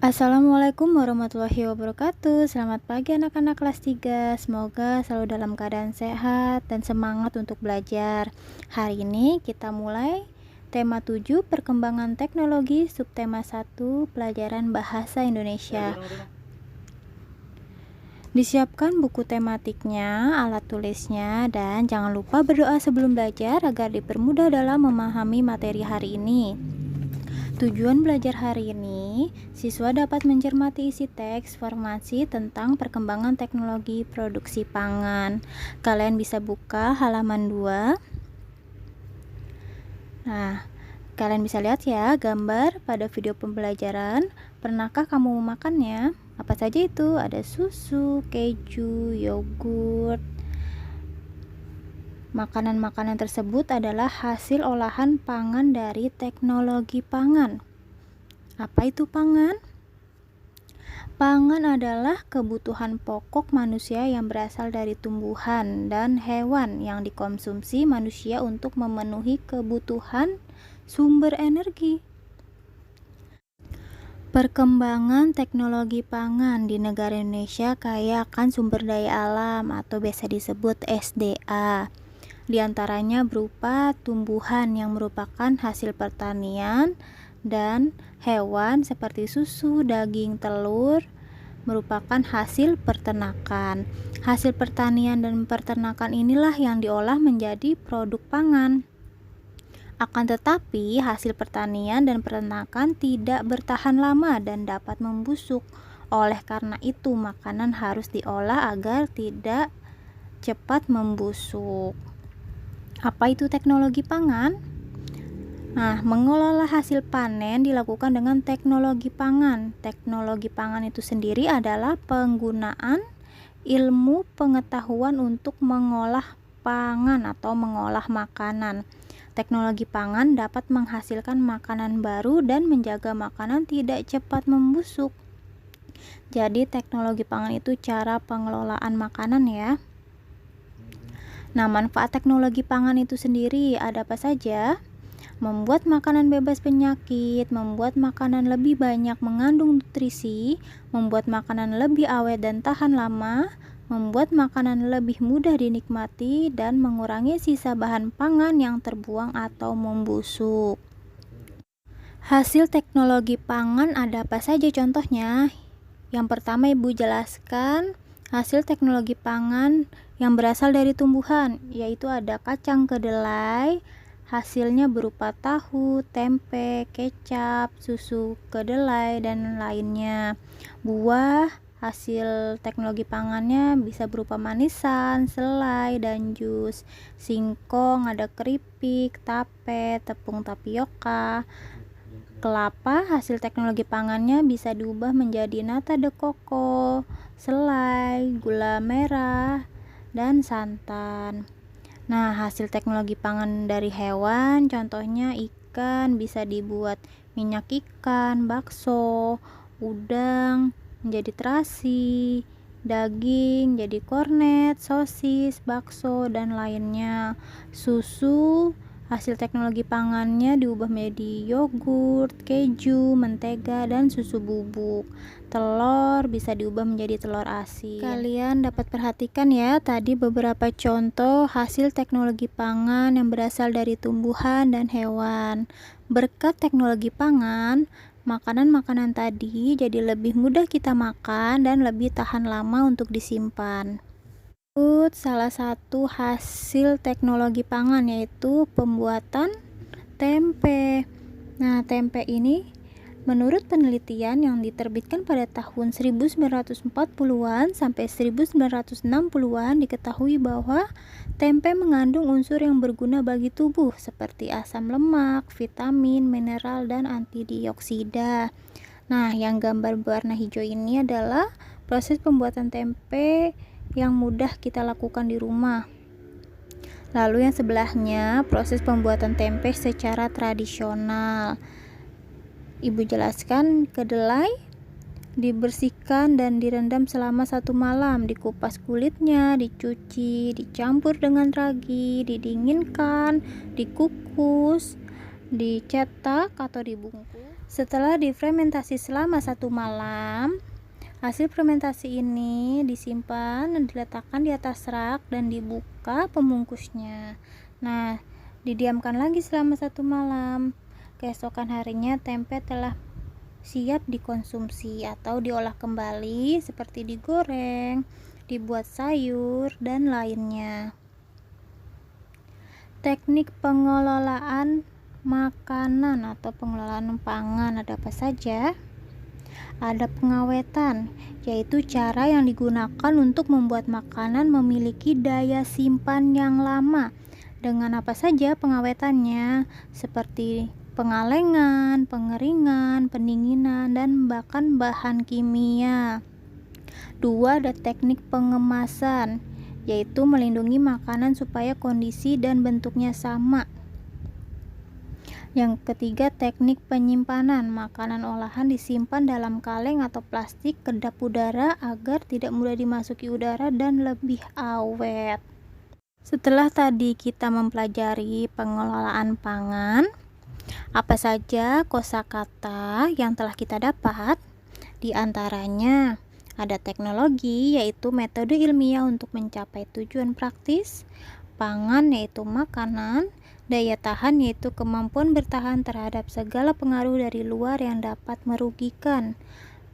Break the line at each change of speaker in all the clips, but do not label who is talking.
Assalamualaikum warahmatullahi wabarakatuh. Selamat pagi anak-anak kelas 3. Semoga selalu dalam keadaan sehat dan semangat untuk belajar. Hari ini kita mulai tema 7 perkembangan teknologi, subtema 1 pelajaran bahasa Indonesia. Disiapkan buku tematiknya, alat tulisnya, dan jangan lupa berdoa sebelum belajar agar dipermudah dalam memahami materi hari ini. Tujuan belajar hari ini, siswa dapat mencermati isi teks formasi tentang perkembangan teknologi produksi pangan. Kalian bisa buka halaman 2. Nah, kalian bisa lihat ya gambar pada video pembelajaran. Pernahkah kamu memakannya? Apa saja itu? Ada susu, keju, yogurt. Makanan-makanan tersebut adalah hasil olahan pangan dari teknologi pangan. Apa itu pangan? Pangan adalah kebutuhan pokok manusia yang berasal dari tumbuhan dan hewan yang dikonsumsi manusia untuk memenuhi kebutuhan sumber energi. Perkembangan teknologi pangan di negara Indonesia kaya akan sumber daya alam atau biasa disebut SDA. Di antaranya berupa tumbuhan yang merupakan hasil pertanian dan hewan seperti susu, daging, telur merupakan hasil peternakan. Hasil pertanian dan peternakan inilah yang diolah menjadi produk pangan. Akan tetapi, hasil pertanian dan peternakan tidak bertahan lama dan dapat membusuk. Oleh karena itu, makanan harus diolah agar tidak cepat membusuk. Apa itu teknologi pangan? Nah, mengelola hasil panen dilakukan dengan teknologi pangan. Teknologi pangan itu sendiri adalah penggunaan ilmu pengetahuan untuk mengolah pangan atau mengolah makanan. Teknologi pangan dapat menghasilkan makanan baru dan menjaga makanan tidak cepat membusuk. Jadi, teknologi pangan itu cara pengelolaan makanan ya. Nah, manfaat teknologi pangan itu sendiri ada apa saja? Membuat makanan bebas penyakit, membuat makanan lebih banyak mengandung nutrisi, membuat makanan lebih awet dan tahan lama, membuat makanan lebih mudah dinikmati, dan mengurangi sisa bahan pangan yang terbuang atau membusuk. Hasil teknologi pangan ada apa saja contohnya? Yang pertama Ibu jelaskan hasil teknologi pangan yang berasal dari tumbuhan, yaitu ada kacang kedelai, hasilnya berupa tahu, tempe, kecap, susu kedelai, dan lainnya. Buah, hasil teknologi pangannya bisa berupa manisan, selai, dan jus. Singkong, ada keripik, tape, tepung tapioka. Kelapa, hasil teknologi pangannya bisa diubah menjadi nata de coco, selai, gula merah, dan santan. Nah, hasil teknologi pangan dari hewan, contohnya ikan bisa dibuat minyak ikan, bakso, udang menjadi terasi, daging jadi kornet, sosis, bakso, dan lainnya. Susu, hasil teknologi pangannya diubah menjadi yogurt, keju, mentega, dan susu bubuk. Telur bisa diubah menjadi telur asin. Kalian dapat perhatikan ya tadi beberapa contoh hasil teknologi pangan yang berasal dari tumbuhan dan hewan. Berkat teknologi pangan, makanan-makanan tadi jadi lebih mudah kita makan dan lebih tahan lama untuk disimpan. Salah satu hasil teknologi pangan yaitu pembuatan tempe. Nah, tempe ini menurut penelitian yang diterbitkan pada tahun 1940-an sampai 1960-an diketahui bahwa tempe mengandung unsur yang berguna bagi tubuh seperti asam lemak, vitamin, mineral, dan antidioksida. Nah, yang gambar berwarna hijau ini adalah proses pembuatan tempe yang mudah kita lakukan di rumah. Lalu yang sebelahnya proses pembuatan tempe secara tradisional. Ibu jelaskan kedelai dibersihkan dan direndam selama 1 malam, dikupas kulitnya, dicuci, dicampur dengan ragi, didinginkan, dikukus, dicetak atau dibungkus. Setelah difermentasi selama 1 malam, hasil fermentasi ini disimpan dan diletakkan di atas rak dan dibuka pembungkusnya. Nah, didiamkan lagi selama 1 malam. Keesokan harinya tempe telah siap dikonsumsi atau diolah kembali seperti digoreng, dibuat sayur, dan lainnya. Teknik pengelolaan makanan atau pengelolaan pangan ada apa saja? Ada pengawetan, yaitu cara yang digunakan untuk membuat makanan memiliki daya simpan yang lama. Dengan apa saja pengawetannya? Seperti pengalengan, pengeringan, pendinginan, dan bahkan bahan kimia. 2. Ada teknik pengemasan, yaitu melindungi makanan supaya kondisi dan bentuknya sama. Yang ketiga, teknik penyimpanan. Makanan olahan disimpan dalam kaleng atau plastik kedap udara agar tidak mudah dimasuki udara dan lebih awet. Setelah tadi kita mempelajari pengelolaan pangan, apa saja kosakata yang telah kita dapat? Di antaranya ada teknologi, yaitu metode ilmiah untuk mencapai tujuan praktis. Pangan, yaitu makanan. Daya tahan, yaitu kemampuan bertahan terhadap segala pengaruh dari luar yang dapat merugikan.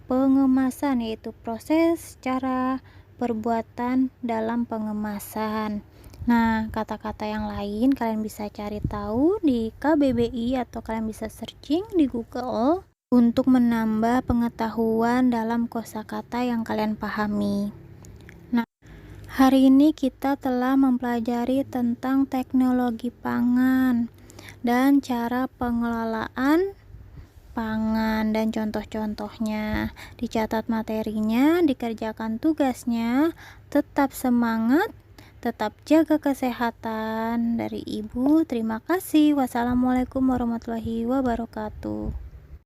Pengemasan, yaitu proses, cara, perbuatan dalam pengemasan. Nah, kata-kata yang lain kalian bisa cari tahu di KBBI atau kalian bisa searching di Google untuk menambah pengetahuan dalam kosakata yang kalian pahami. Hari ini kita telah mempelajari tentang teknologi pangan dan cara pengelolaan pangan dan contoh-contohnya. Dicatat materinya, dikerjakan tugasnya, tetap semangat, tetap jaga kesehatan. Dari Ibu, terima kasih. Wassalamualaikum warahmatullahi wabarakatuh.